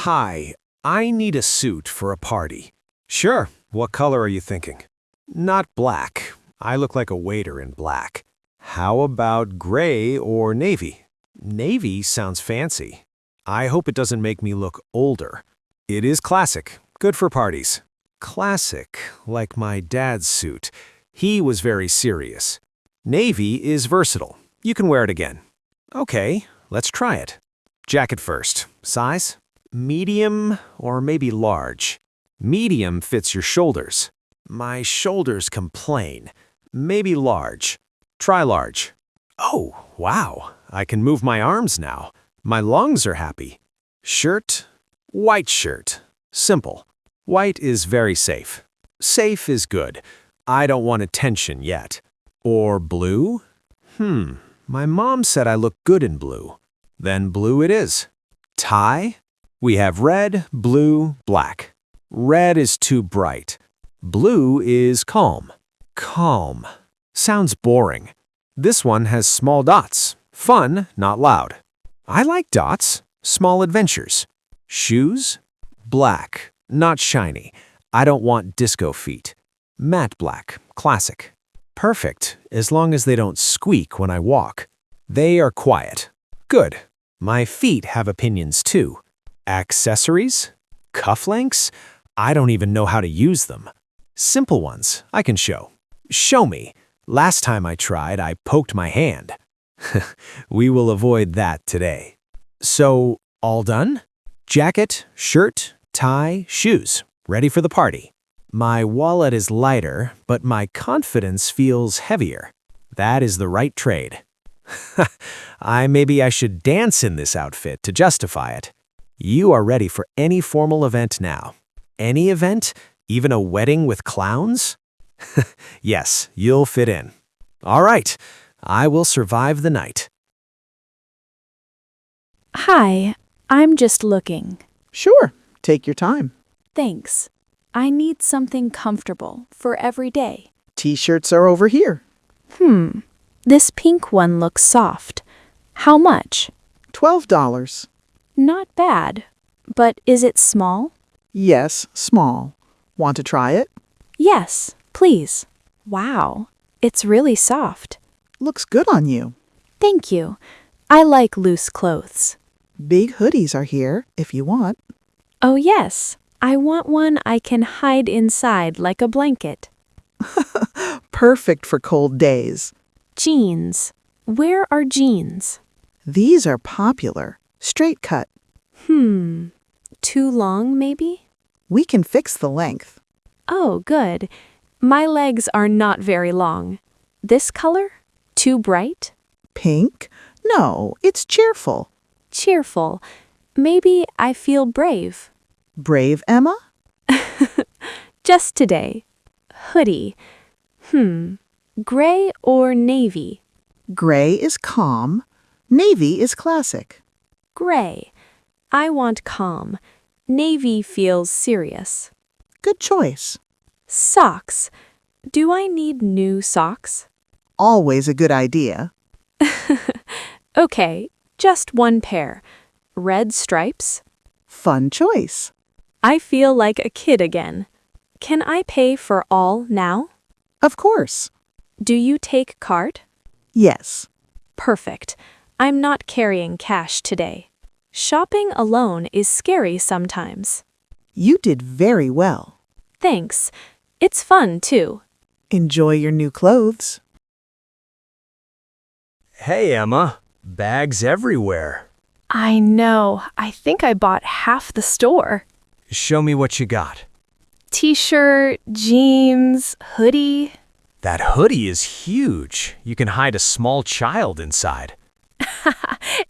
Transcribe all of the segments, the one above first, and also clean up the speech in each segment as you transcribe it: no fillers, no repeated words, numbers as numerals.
Hi, I need a suit for a party. Sure, what color are you thinking? Not black. I look like a waiter in black. How about gray or navy? Navy sounds fancy. I hope it doesn't make me look older. It is classic, good for parties. Classic, like my dad's suit. He was very serious. Navy is versatile. You can wear it again. Okay, let's try it. Jacket first. Size? Medium or maybe large. Medium fits your shoulders. My shoulders complain. Maybe large. Try large. Oh, wow. I can move my arms now. My lungs are happy. Shirt? White shirt. Simple. White is very safe. Safe is good. I don't want attention yet. Or blue? My mom said I look good in blue. Then blue it is. Tie? We have red, blue, black. Red is too bright. Blue is calm. Calm. Sounds boring. This one has small dots. Fun, not loud. I like dots. Small adventures. Shoes? Black. Not shiny. I don't want disco feet. Matte black. Classic. Perfect, as long as they don't squeak when I walk. They are quiet. Good. My feet have opinions too. Accessories? Cufflinks? I don't even know how to use them. Simple ones, I can show. Show me. Last time I tried, I poked my hand. We will avoid that today. So, all done? Jacket, shirt, tie, shoes. Ready for the party. My wallet is lighter, but my confidence feels heavier. That is the right trade. Maybe I should dance in this outfit to justify it. You are ready for any formal event now. Any event? Even a wedding with clowns? Yes, you'll fit in. All right, I will survive the night. Hi, I'm just looking. Sure, take your time. Thanks. I need something comfortable for every day. T-shirts are over here. This pink one looks soft. How much? $12. Not bad. But is it small? Yes, small. Want to try it? Yes, please. Wow, it's really soft. Looks good on you. Thank you. I like loose clothes. Big hoodies are here if you want. Oh yes, I want one I can hide inside like a blanket. Perfect for cold days. Jeans. Where are jeans? These are popular. Straight cut. Too long, maybe? We can fix the length. Oh, good. My legs are not very long. This color? Too bright? Pink? No, it's cheerful. Cheerful. Maybe I feel brave. Brave, Emma? Just today. Hoodie. Gray or navy? Gray is calm. Navy is classic. Gray. I want calm. Navy feels serious. Good choice. Socks. Do I need new socks? Always a good idea. Okay, just one pair. Red stripes. Fun choice. I feel like a kid again. Can I pay for all now? Of course. Do you take card? Yes. Perfect. I'm not carrying cash today. Shopping alone is scary sometimes. You did very well. Thanks. It's fun, too. Enjoy your new clothes. Hey, Emma. Bags everywhere. I know. I think I bought half the store. Show me what you got. T-shirt, jeans, hoodie. That hoodie is huge. You can hide a small child inside.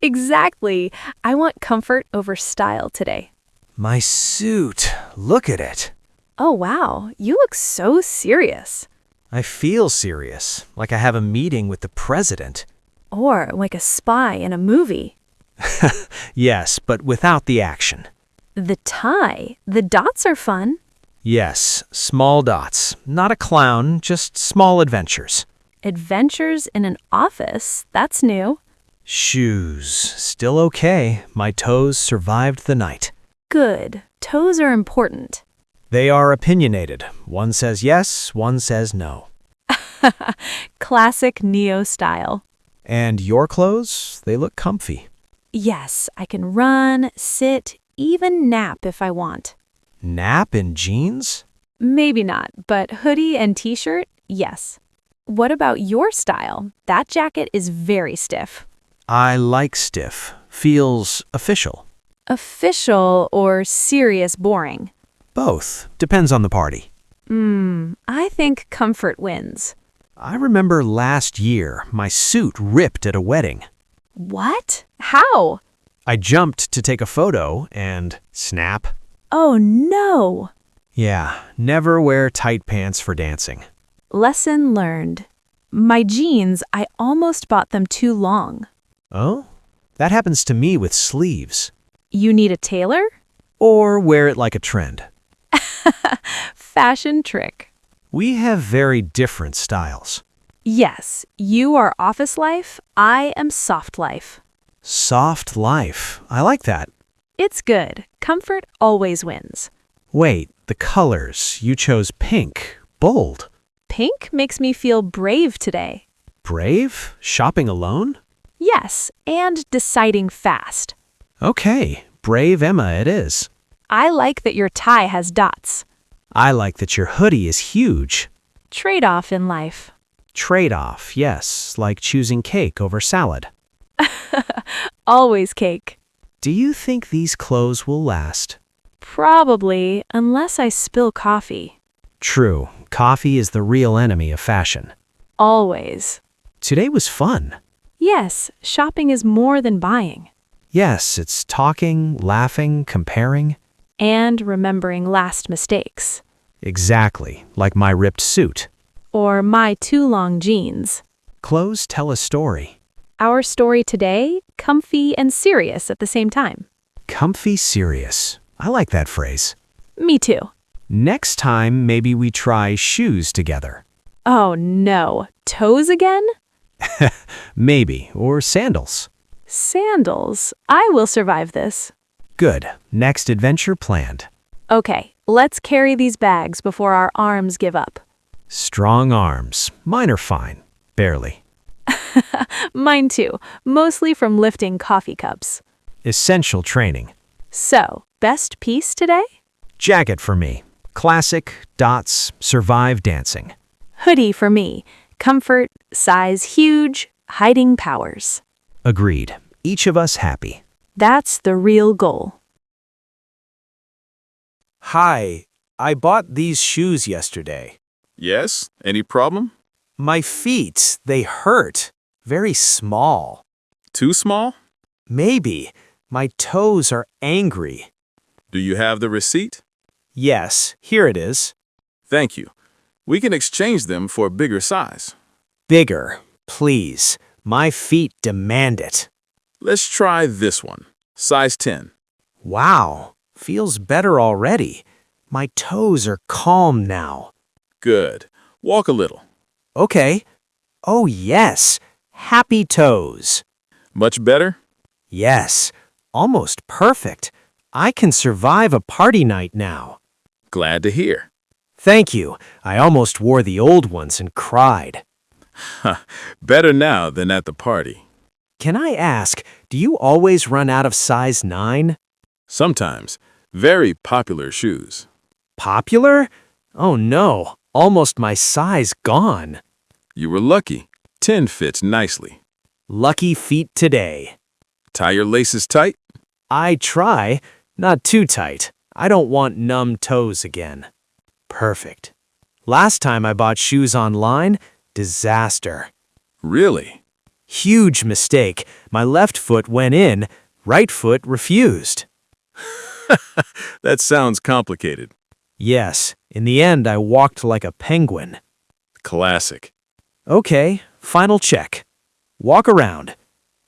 Exactly. I want comfort over style today. My suit. Look at it. Oh, wow. You look so serious. I feel serious, like I have a meeting with the president. Or like a spy in a movie. Yes, but without the action. The tie. The dots are fun. Yes, small dots. Not a clown, just small adventures. Adventures in an office. That's new. Shoes. Still okay. My toes survived the night. Good. Toes are important. They are opinionated. One says yes, one says no. Classic Neo style. And your clothes, they look comfy. Yes, I can run, sit, even nap if I want. Nap in jeans? Maybe not, but hoodie and t-shirt, yes. What about your style? That jacket is very stiff. I like stiff. Feels official. Official or serious boring? Both. Depends on the party. I think comfort wins. I remember last year, my suit ripped at a wedding. What? How? I jumped to take a photo and snap. Oh no! Yeah, never wear tight pants for dancing. Lesson learned. My jeans, I almost bought them too long. Oh? That happens to me with sleeves. You need a tailor? Or wear it like a trend. Fashion trick. We have very different styles. Yes, you are office life, I am soft life. Soft life. I like that. It's good. Comfort always wins. Wait, the colors. You chose pink. Bold. Pink makes me feel brave today. Brave? Shopping alone? Yes, and deciding fast. Okay, brave Emma it is. I like that your tie has dots. I like that your hoodie is huge. Trade-off in life. Trade-off, yes, like choosing cake over salad. Always cake. Do you think these clothes will last? Probably, unless I spill coffee. True, coffee is the real enemy of fashion. Always. Today was fun. Yes, shopping is more than buying. Yes, it's talking, laughing, comparing. And remembering last mistakes. Exactly, like my ripped suit. Or my too long jeans. Clothes tell a story. Our story today, comfy and serious at the same time. Comfy serious. I like that phrase. Me too. Next time, maybe we try shoes together. Oh no, toes again? Maybe, or sandals. Sandals. I will survive this. Good. Next adventure planned. Okay, let's carry these bags before our arms give up. Strong arms. Mine are fine. Barely. Mine too, mostly from lifting coffee cups. Essential training. So, best piece today? Jacket for me. Classic, dots, survive dancing. Hoodie for me. Comfort, size huge, hiding powers. Agreed. Each of us happy. That's the real goal. Hi, I bought these shoes yesterday. Yes? Any problem? My feet, they hurt. Very small. Too small? Maybe. My toes are angry. Do you have the receipt? Yes, here it is. Thank you. We can exchange them for a bigger size. Bigger, please. My feet demand it. Let's try this one. Size 10. Wow, feels better already. My toes are calm now. Good. Walk a little. Okay. Oh, yes. Happy toes. Much better? Yes, almost perfect. I can survive a party night now. Glad to hear. Thank you. I almost wore the old ones and cried. Better now than at the party. Can I ask, do you always run out of size 9? Sometimes. Very popular shoes. Popular? Oh no, almost my size gone. You were lucky. 10 fits nicely. Lucky feet today. Tie your laces tight. I try, not too tight. I don't want numb toes again. Perfect. Last time I bought shoes online, disaster. Really? Huge mistake. My left foot went in, right foot refused. That sounds complicated. Yes, in the end I walked like a penguin. Classic. Okay, final check. Walk around.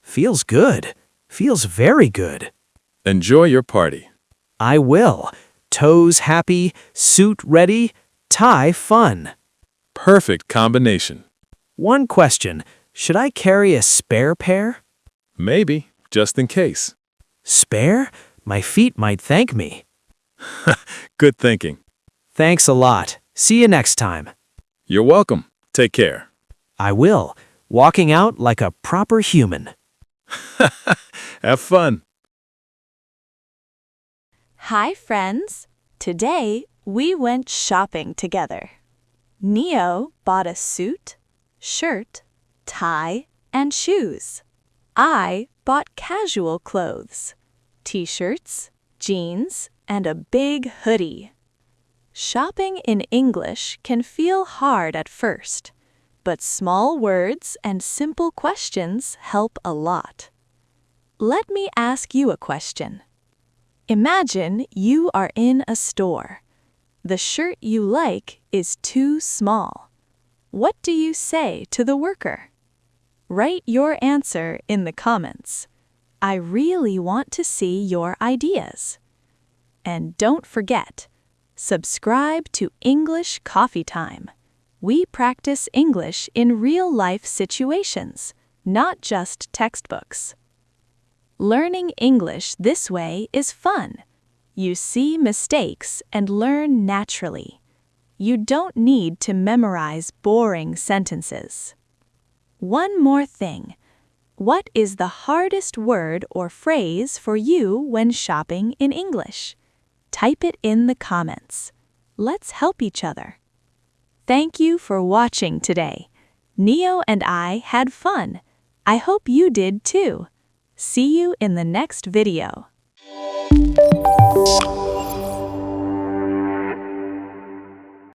Feels good. Feels very good. Enjoy your party. I will. Toes happy, suit ready, tie fun. Perfect combination. One question. Should I carry a spare pair? Maybe, just in case. Spare? My feet might thank me. Good thinking. Thanks a lot. See you next time. You're welcome. Take care. I will. Walking out like a proper human. Have fun. Hi, friends. Today, we went shopping together. Neo bought a suit, shirt, tie, and shoes. I bought casual clothes, t-shirts, jeans, and a big hoodie. Shopping in English can feel hard at first, but small words and simple questions help a lot. Let me ask you a question. Imagine you are in a store. The shirt you like is too small. What do you say to the worker? Write your answer in the comments. I really want to see your ideas. And don't forget, subscribe to English Coffee Time. We practice English in real-life situations, not just textbooks. Learning English this way is fun. You see mistakes and learn naturally. You don't need to memorize boring sentences. One more thing. What is the hardest word or phrase for you when shopping in English? Type it in the comments. Let's help each other. Thank you for watching today. Neo and I had fun. I hope you did too. See you in the next video.